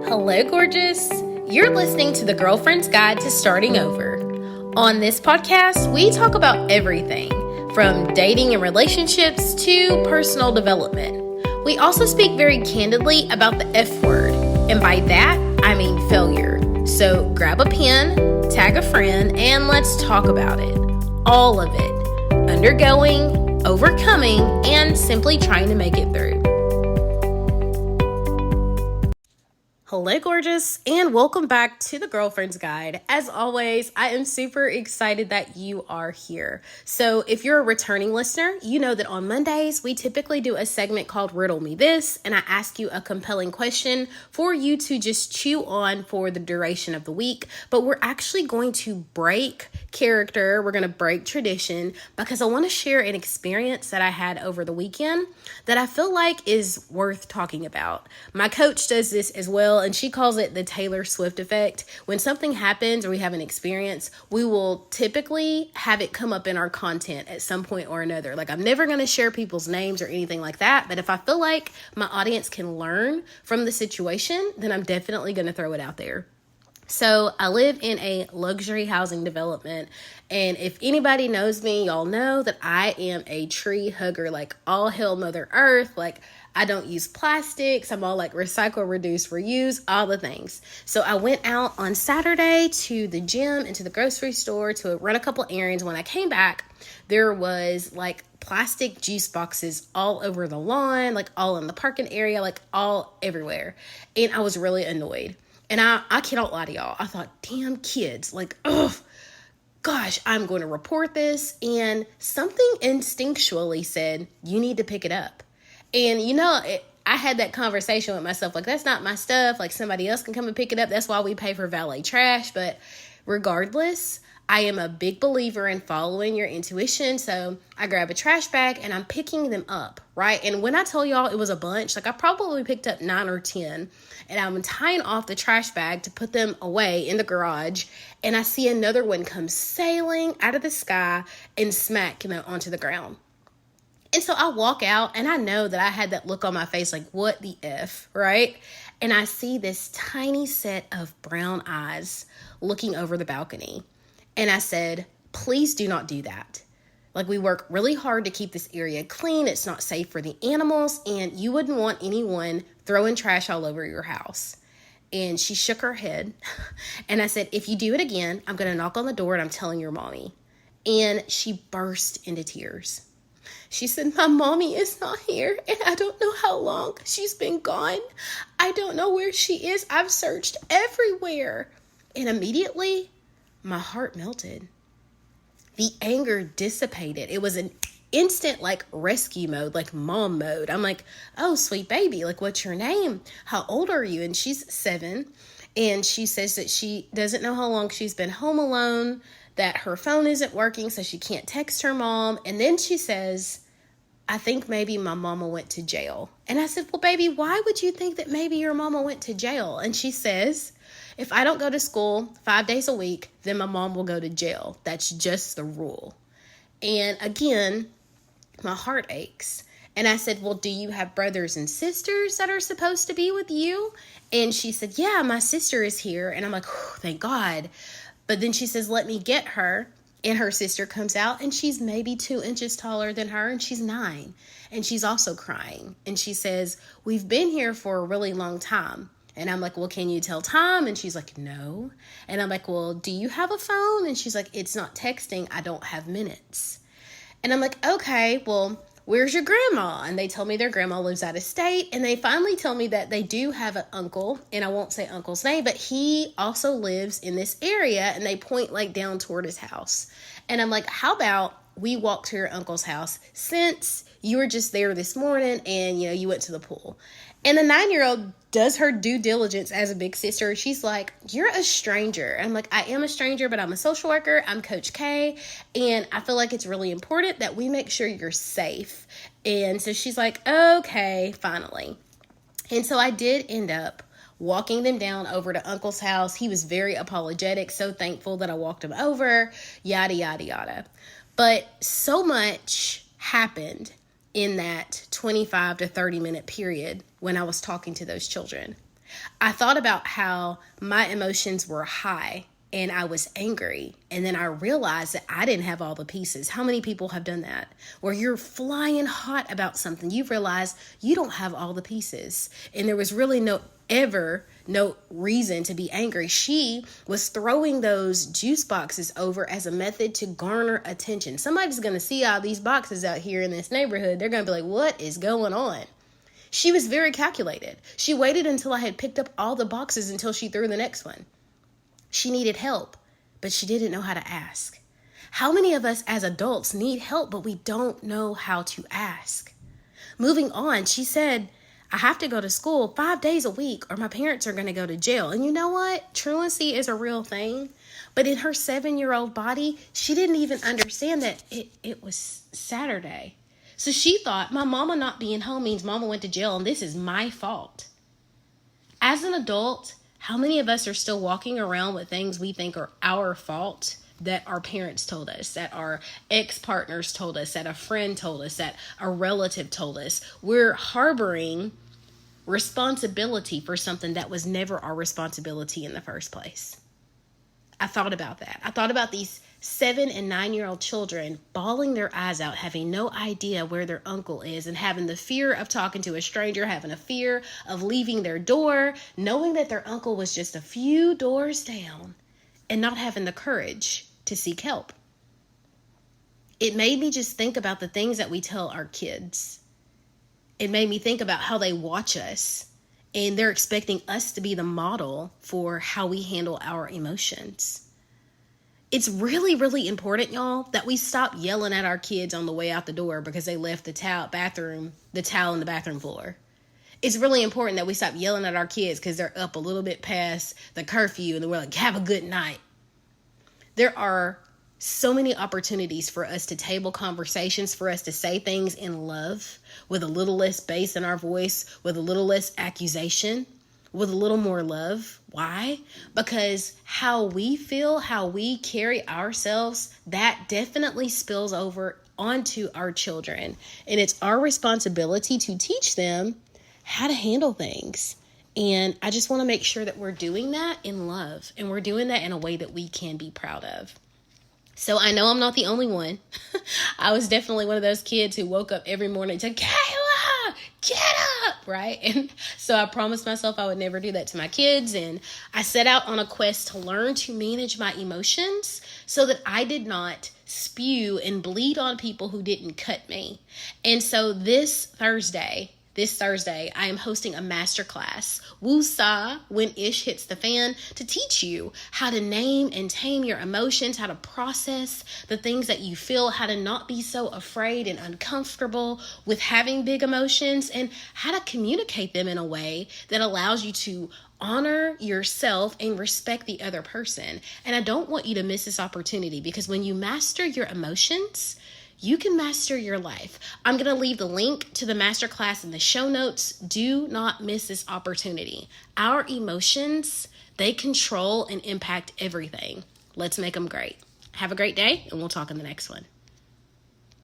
Hello, gorgeous. You're listening to the Girlfriend's Guide to Starting Over. On this podcast, we talk about everything from dating and relationships to personal development. We also speak very candidly about the F word, and by that, I mean failure. So grab a pen, tag a friend, and let's talk about it. All of it. Undergoing, overcoming, and simply trying to make it through. Hello, gorgeous, and welcome back to the Girlfriend's Guide. As always, I am super excited that you are here. So if you're a returning listener, you know that on Mondays, we typically do a segment called Riddle Me This, and I ask you a compelling question for you to just chew on for the duration of the week. But we're actually going to break character. We're going to break tradition because I want to share an experience that I had over the weekend that I feel like is worth talking about. My coach does this as well, and she calls it the Taylor Swift effect. When something happens or we have an experience, we will typically have it come up in our content at some point or another. Like, I'm never going to share people's names or anything like that, but if I feel like my audience can learn from the situation, then I'm definitely going to throw it out there. So I live in a luxury housing development, and if anybody knows me, y'all know that I am a tree hugger, like all hail Mother Earth. Like, I don't use plastics. I'm all like recycle, reduce, reuse, all the things. So I went out on Saturday to the gym and to the grocery store to run a couple errands. When I came back, there was like plastic juice boxes all over the lawn, like all in the parking area, like all everywhere. And I was really annoyed. And I cannot lie to y'all. I thought, damn kids, like, ugh, gosh, I'm going to report this. And something instinctually said, you need to pick it up. And, you know, I had that conversation with myself, like, that's not my stuff. Like, somebody else can come and pick it up. That's why we pay for valet trash. But regardless, I am a big believer in following your intuition. So I grab a trash bag and I'm picking them up, right? And when I tell y'all it was a bunch, like I probably picked up 9 or 10, and I'm tying off the trash bag to put them away in the garage. And I see another one come sailing out of the sky and smack onto the ground. And so I walk out and I know that I had that look on my face, like, what the F, right? And I see this tiny set of brown eyes looking over the balcony. And I said, please do not do that. Like, we work really hard to keep this area clean. It's not safe for the animals, and you wouldn't want anyone throwing trash all over your house. And she shook her head. And I said, if you do it again, I'm going to knock on the door and I'm telling your mommy. And she burst into tears. She said, my mommy is not here, and I don't know how long she's been gone. I don't know where she is. I've searched everywhere. And immediately, my heart melted. The anger dissipated. It was an instant, like, rescue mode, like mom mode. I'm like, oh, sweet baby, like, what's your name? How old are you? And she's 7. And she says that she doesn't know how long she's been home alone, that her phone isn't working, so she can't text her mom. And then she says, I think maybe my mama went to jail. And I said, well, baby, why would you think that maybe your mama went to jail? And she says, if I don't go to school 5 days a week, then my mom will go to jail. That's just the rule. And again, my heart aches. And I said, well, do you have brothers and sisters that are supposed to be with you? And she said, yeah, my sister is here. And I'm like, thank God. But then she says, let me get her. And her sister comes out, and she's maybe 2 inches taller than her, and she's 9. And she's also crying. And she says, we've been here for a really long time. And I'm like, well, can you tell time? And she's like, no. And I'm like, well, do you have a phone? And she's like, it's not texting. I don't have minutes. And I'm like, okay, well, where's your grandma? And they told me their grandma lives out of state. And they finally tell me that they do have an uncle, and I won't say uncle's name, but he also lives in this area. And they point like down toward his house. And I'm like, how about we walk to your uncle's house since you were just there this morning and, you went to the pool. And the 9-year-old does her due diligence as a big sister. She's like, you're a stranger. And I'm like, I am a stranger, but I'm a social worker. I'm Coach K. And I feel like it's really important that we make sure you're safe. And so she's like, okay, finally. And so I did end up walking them down over to Uncle's house. He was very apologetic, so thankful that I walked him over, yada, yada, yada. But so much happened in that 25 to 30 minute period when I was talking to those children. I thought about how my emotions were high and I was angry. And then I realized that I didn't have all the pieces. How many people have done that? Where you're flying hot about something, you realize you don't have all the pieces. And there was really no reason to be angry. She was throwing those juice boxes over as a method to garner attention. Somebody's going to see all these boxes out here in this neighborhood. They're going to be like, what is going on? She was very calculated. She waited until I had picked up all the boxes until she threw the next one. She needed help, but she didn't know how to ask. How many of us as adults need help, but we don't know how to ask? Moving on, she said, I have to go to school 5 days a week or my parents are going to go to jail. And you know what? Truancy is a real thing. But in her 7-year-old body, she didn't even understand that it was Saturday. So she thought my mama not being home means mama went to jail and this is my fault. As an adult, how many of us are still walking around with things we think are our fault that our parents told us, that our ex-partners told us, that a friend told us, that a relative told us? We're harboring responsibility for something that was never our responsibility in the first place. I thought about that. I thought about these 7 and 9-year-old children bawling their eyes out, having no idea where their uncle is and having the fear of talking to a stranger, having a fear of leaving their door, knowing that their uncle was just a few doors down and not having the courage to seek help. It made me just think about the things that we tell our kids. It made me think about how they watch us and they're expecting us to be the model for how we handle our emotions. It's really, really important, y'all, that we stop yelling at our kids on the way out the door because they left the towel in the bathroom floor. It's really important that we stop yelling at our kids because they're up a little bit past the curfew and we're like, have a good night. There are so many opportunities for us to table conversations, for us to say things in love with a little less bass in our voice, with a little less accusation, with a little more love. Why? Because how we feel, how we carry ourselves, that definitely spills over onto our children. And it's our responsibility to teach them how to handle things. And I just want to make sure that we're doing that in love and we're doing that in a way that we can be proud of. So I know I'm not the only one. I was definitely one of those kids who woke up every morning to Kayla, get up, right? And so I promised myself I would never do that to my kids. And I set out on a quest to learn to manage my emotions so that I did not spew and bleed on people who didn't cut me. And so this Thursday, I am hosting a masterclass, Woo-Sa, When Ish Hits the Fan, to teach you how to name and tame your emotions, how to process the things that you feel, how to not be so afraid and uncomfortable with having big emotions, and how to communicate them in a way that allows you to honor yourself and respect the other person. And I don't want you to miss this opportunity because when you master your emotions, you can master your life. I'm going to leave the link to the masterclass in the show notes. Do not miss this opportunity. Our emotions, they control and impact everything. Let's make them great. Have a great day, and we'll talk in the next one.